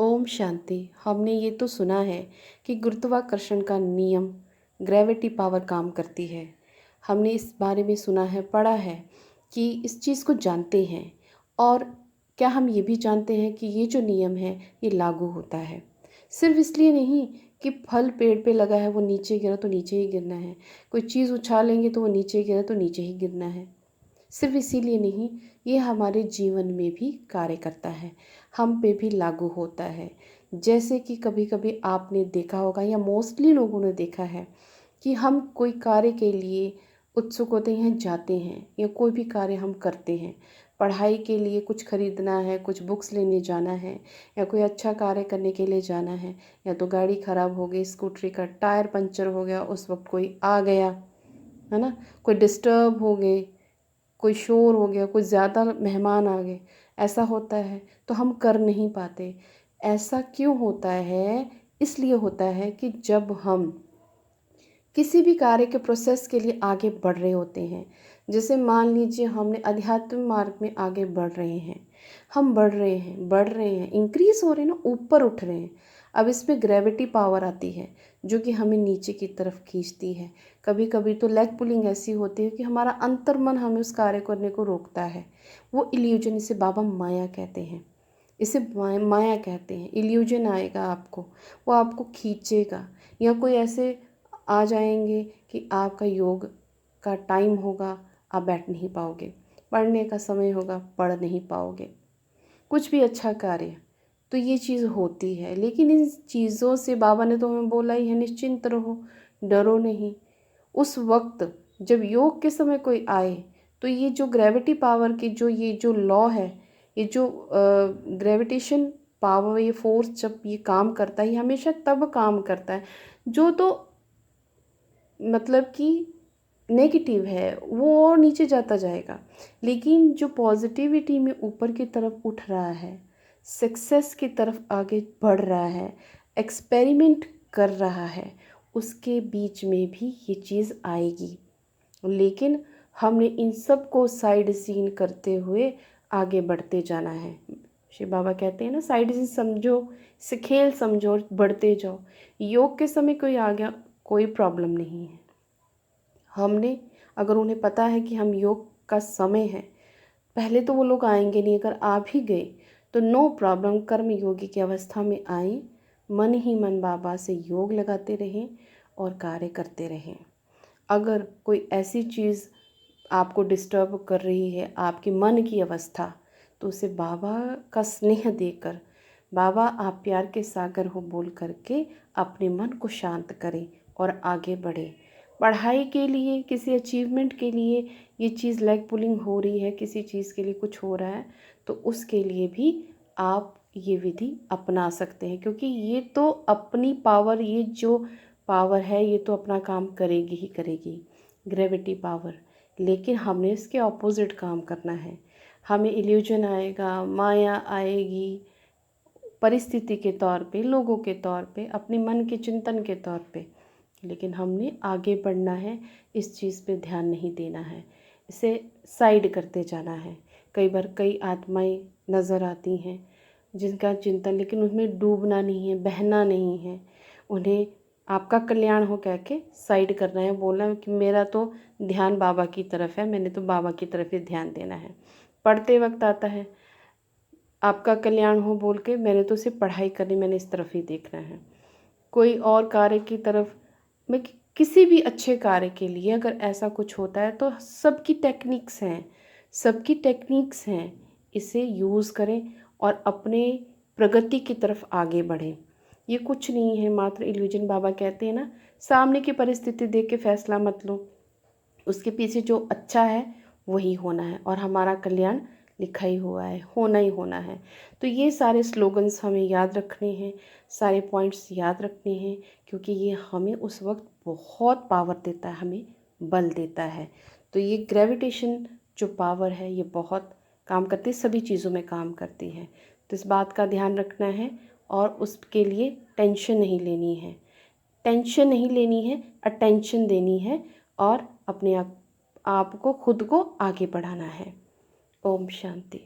ओम शांति। हमने ये तो सुना है कि गुरुत्वाकर्षण का नियम ग्रेविटी पावर काम करती है। हमने इस बारे में सुना है, पढ़ा है कि इस चीज़ को जानते हैं। और क्या हम ये भी जानते हैं कि ये जो नियम है ये लागू होता है। सिर्फ इसलिए नहीं कि फल पेड़ पे लगा है वो नीचे गिरा तो नीचे ही गिरना है, कोई चीज़ उछालेंगे तो वो नीचे गिरा तो नीचे ही गिरना है। सिर्फ इसीलिए नहीं, ये हमारे जीवन में भी कार्य करता है, हम पे भी लागू होता है। जैसे कि कभी कभी आपने देखा होगा या मोस्टली लोगों ने देखा है कि हम कोई कार्य के लिए उत्सुक होते हैं, जाते हैं या कोई भी कार्य हम करते हैं। पढ़ाई के लिए कुछ खरीदना है, कुछ बुक्स लेने जाना है या कोई अच्छा कार्य करने के लिए जाना है, या तो गाड़ी ख़राब हो गई, स्कूटरी का टायर पंचर हो गया, उस वक्त कोई आ गया, है ना, कोई डिस्टर्ब हो गए, कोई शोर हो गया, कोई ज़्यादा मेहमान आ गए, ऐसा होता है तो हम कर नहीं पाते। ऐसा क्यों होता है? इसलिए होता है कि जब हम किसी भी कार्य के प्रोसेस के लिए आगे बढ़ रहे होते हैं, जैसे मान लीजिए हमने अध्यात्म मार्ग में आगे बढ़ रहे हैं, हम बढ़ रहे हैं, इंक्रीज हो रहे हैं ना, ऊपर उठ रहे हैं। अब इसमें ग्रेविटी पावर आती है जो कि हमें नीचे की तरफ खींचती है। कभी कभी तो लेग पुलिंग ऐसी होती है कि हमारा अंतर्मन हमें उस कार्य करने को रोकता है। वो इल्यूजन, इसे बाबा माया कहते हैं, इसे माया कहते हैं। इल्यूजन आएगा आपको, वो आपको खींचेगा। या कोई ऐसे आ जाएंगे कि आपका योग का टाइम होगा, आप बैठ नहीं पाओगे, पढ़ने का समय होगा, पढ़ नहीं पाओगे, कुछ भी अच्छा कार्य। तो ये चीज़ होती है, लेकिन इन चीज़ों से बाबा ने तो हमें बोला ही है, निश्चिंत रहो, डरो नहीं। उस वक्त जब योग के समय कोई आए तो ये जो ग्रेविटी पावर की ये जो लॉ है, ये जो ग्रेविटेशन पावर, ये फोर्स जब ये काम करता है, ये हमेशा तब काम करता है जो तो मतलब कि नेगेटिव है वो और नीचे जाता जाएगा। लेकिन जो पॉजिटिविटी में ऊपर की तरफ उठ रहा है, सक्सेस की तरफ आगे बढ़ रहा है, एक्सपेरिमेंट कर रहा है, उसके बीच में भी ये चीज़ आएगी। लेकिन हमने इन सब को साइड सीन करते हुए आगे बढ़ते जाना है। शिव बाबा कहते हैं ना, साइड सीन समझो, इसे खेल समझो और बढ़ते जाओ। योग के समय कोई आ गया, कोई प्रॉब्लम नहीं है। हमने अगर उन्हें पता है कि हम योग का समय है, पहले तो वो लोग आएंगे नहीं, अगर आ भी गए तो नो प्रॉब्लम, कर्म योगी की अवस्था में आए, मन ही मन बाबा से योग लगाते रहें और कार्य करते रहें। अगर कोई ऐसी चीज़ आपको डिस्टर्ब कर रही है, आपकी मन की अवस्था, तो उसे बाबा का स्नेह देकर, बाबा आप प्यार के सागर हो बोल करके अपने मन को शांत करें और आगे बढ़ें। पढ़ाई के लिए, किसी अचीवमेंट के लिए ये चीज़ लेग पुलिंग हो रही है, किसी चीज़ के लिए कुछ हो रहा है, तो उसके लिए भी आप ये विधि अपना सकते हैं, क्योंकि ये तो अपनी पावर, ये जो पावर है ये तो अपना काम करेगी ही करेगी, ग्रेविटी पावर। लेकिन हमने इसके ऑपोजिट काम करना है। हमें इल्यूजन आएगा, माया आएगी, परिस्थिति के तौर पे, लोगों के तौर पे, अपने मन के चिंतन के तौर पे, लेकिन हमने आगे बढ़ना है, इस चीज़ पे ध्यान नहीं देना है, इसे साइड करते जाना है। कई बार कई आत्माएं नज़र आती हैं जिनका चिंतन, लेकिन उसमें डूबना नहीं है, बहना नहीं है। उन्हें आपका कल्याण हो कह के साइड करना है, बोलना है कि मेरा तो ध्यान बाबा की तरफ है, मैंने तो बाबा की तरफ ही ध्यान देना है। पढ़ते वक्त आता है आपका कल्याण हो बोल के, मैंने तो सिर्फ पढ़ाई करनी, मैंने इस तरफ ही देखना है। कोई और कार्य की तरफ, मैं किसी भी अच्छे कार्य के लिए अगर ऐसा कुछ होता है तो सबकी टेक्निक्स हैं, सबकी टेक्निक्स हैं, इसे यूज़ करें और अपने प्रगति की तरफ आगे बढ़ें। ये कुछ नहीं है, मात्र इल्यूजन। बाबा कहते हैं ना, सामने की परिस्थिति देख के फैसला मत लो, उसके पीछे जो अच्छा है वही होना है, और हमारा कल्याण लिखा ही हुआ है, होना ही होना है। तो ये सारे स्लोगन्स हमें याद रखने हैं, सारे पॉइंट्स याद रखने हैं, क्योंकि ये हमें उस वक्त बहुत पावर देता है, हमें बल देता है। तो ये ग्रेविटेशन जो पावर है ये बहुत काम करती है, सभी चीज़ों में काम करती है। तो इस बात का ध्यान रखना है और उसके लिए टेंशन नहीं लेनी है, टेंशन नहीं लेनी है, अटेंशन देनी है और अपने आप को, खुद को आगे बढ़ाना है। ओम शांति।